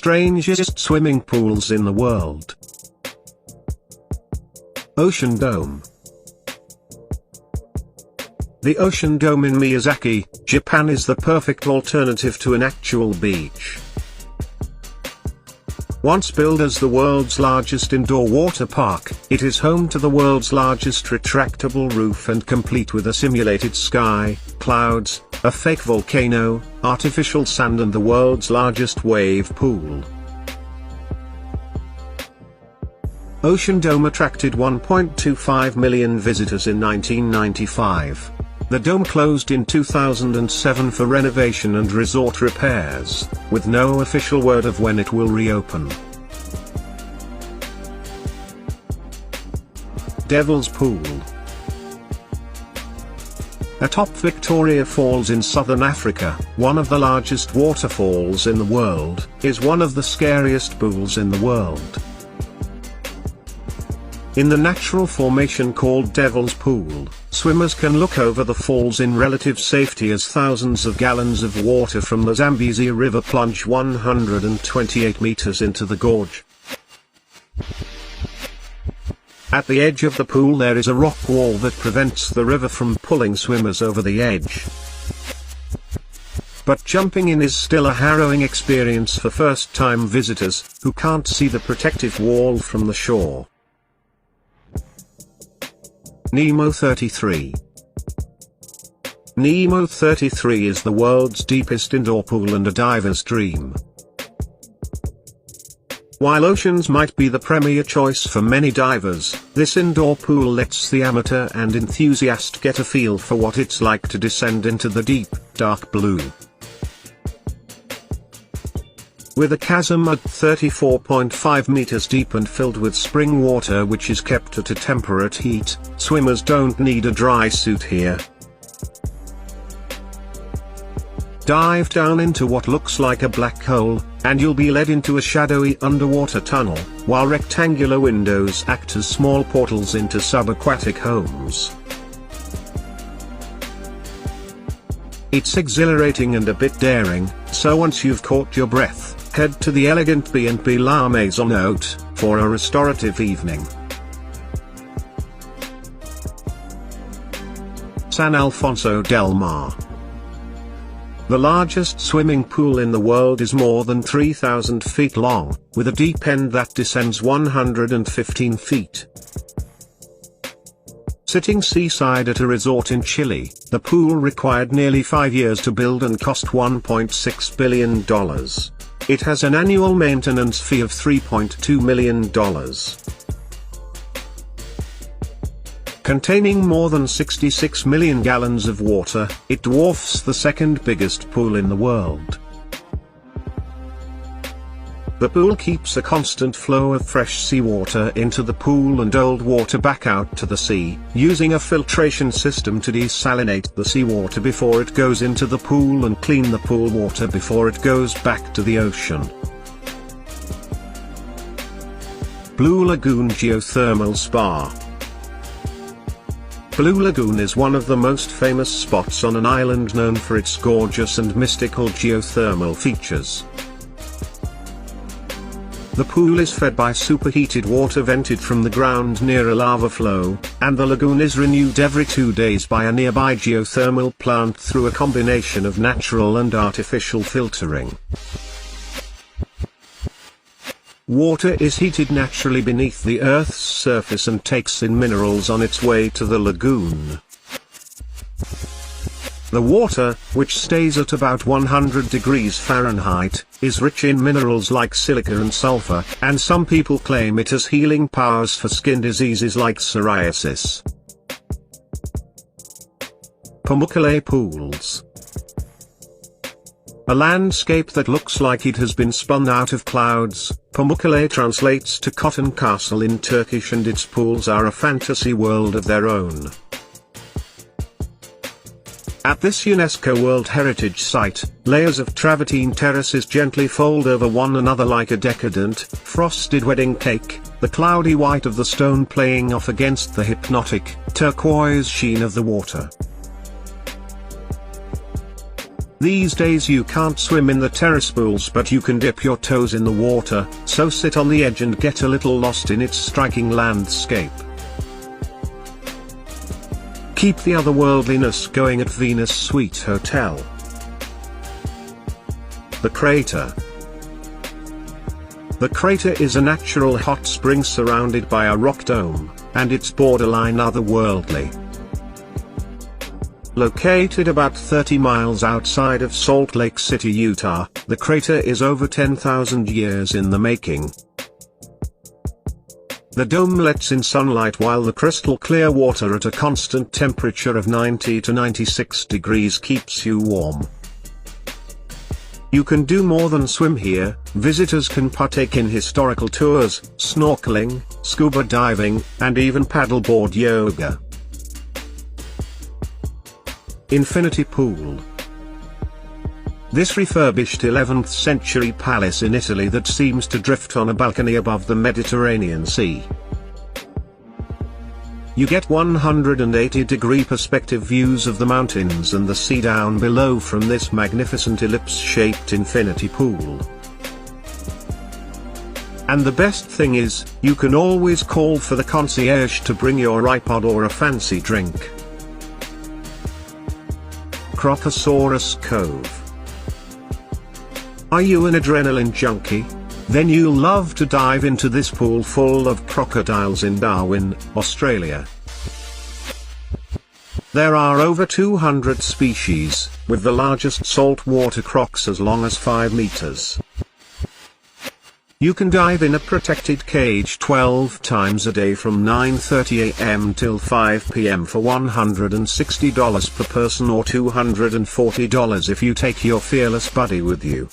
strangest swimming pools in the world. Ocean Dome. The Ocean Dome in Miyazaki, Japan is the perfect alternative to an actual beach. Once billed as the world's largest indoor water park, it is home to the world's largest retractable roof and complete with a simulated sky, clouds, a fake volcano, artificial sand and the world's largest wave pool. Ocean Dome attracted 1.25 million visitors in 1995. The dome closed in 2007 for renovation and resort repairs, with no official word of when it will reopen. Devil's Pool. Atop Victoria Falls in southern Africa, one of the largest waterfalls in the world, is one of the scariest pools in the world. In the natural formation called Devil's Pool, swimmers can look over the falls in relative safety as thousands of gallons of water from the Zambezi River plunge 128 meters into the gorge. At the edge of the pool there is a rock wall that prevents the river from pulling swimmers over the edge. But jumping in is still a harrowing experience for first-time visitors, who can't see the protective wall from the shore. Nemo 33. Nemo 33 is the world's deepest indoor pool and a diver's dream. While oceans might be the premier choice for many divers, this indoor pool lets the amateur and enthusiast get a feel for what it's like to descend into the deep, dark blue. With a chasm at 34.5 meters deep and filled with spring water which is kept at a temperate heat, swimmers don't need a dry suit here. Dive down into what looks like a black hole, and you'll be led into a shadowy underwater tunnel, while rectangular windows act as small portals into subaquatic homes. It's exhilarating and a bit daring, so once you've caught your breath, head to the elegant B&B La Maison Haute for a restorative evening. San Alfonso del Mar. The largest swimming pool in the world is more than 3,000 feet long, with a deep end that descends 115 feet. Sitting seaside at a resort in Chile, the pool required nearly 5 years to build and cost $1.6 billion. It has an annual maintenance fee of $3.2 million. Containing more than 66 million gallons of water, it dwarfs the second biggest pool in the world. The pool keeps a constant flow of fresh seawater into the pool and old water back out to the sea, using a filtration system to desalinate the seawater before it goes into the pool and clean the pool water before it goes back to the ocean. Blue Lagoon Geothermal Spa. Blue Lagoon is one of the most famous spots on an island known for its gorgeous and mystical geothermal features. The pool is fed by superheated water vented from the ground near a lava flow, and the lagoon is renewed every 2 days by a nearby geothermal plant through a combination of natural and artificial filtering. Water is heated naturally beneath the Earth's surface and takes in minerals on its way to the lagoon. The water, which stays at about 100 degrees Fahrenheit, is rich in minerals like silica and sulfur, and some people claim it has healing powers for skin diseases like psoriasis. Pamukkale Pools. A landscape that looks like it has been spun out of clouds, Pamukkale translates to Cotton Castle in Turkish, and its pools are a fantasy world of their own. At this UNESCO World Heritage Site, layers of travertine terraces gently fold over one another like a decadent, frosted wedding cake, the cloudy white of the stone playing off against the hypnotic, turquoise sheen of the water. These days you can't swim in the terrace pools, but you can dip your toes in the water, so sit on the edge and get a little lost in its striking landscape. Keep the otherworldliness going at Venus Suite Hotel. The crater. The crater is a natural hot spring surrounded by a rock dome, and it's borderline otherworldly. Located about 30 miles outside of Salt Lake City, Utah, the crater is over 10,000 years in the making. The dome lets in sunlight while the crystal clear water at a constant temperature of 90 to 96 degrees keeps you warm. You can do more than swim here. Visitors can partake in historical tours, snorkeling, scuba diving, and even paddleboard yoga. Infinity Pool. This refurbished 11th century palace in Italy that seems to drift on a balcony above the Mediterranean Sea. You get 180-degree perspective views of the mountains and the sea down below from this magnificent ellipse-shaped infinity pool. And the best thing is, you can always call for the concierge to bring your iPod or a fancy drink. Crocodile Cove. Are you an adrenaline junkie? Then you'll love to dive into this pool full of crocodiles in Darwin, Australia. There are over 200 species, with the largest saltwater crocs as long as 5 meters. You can dive in a protected cage 12 times a day from 9:30 a.m. till 5 p.m. for $160 per person or $240 if you take your fearless buddy with you.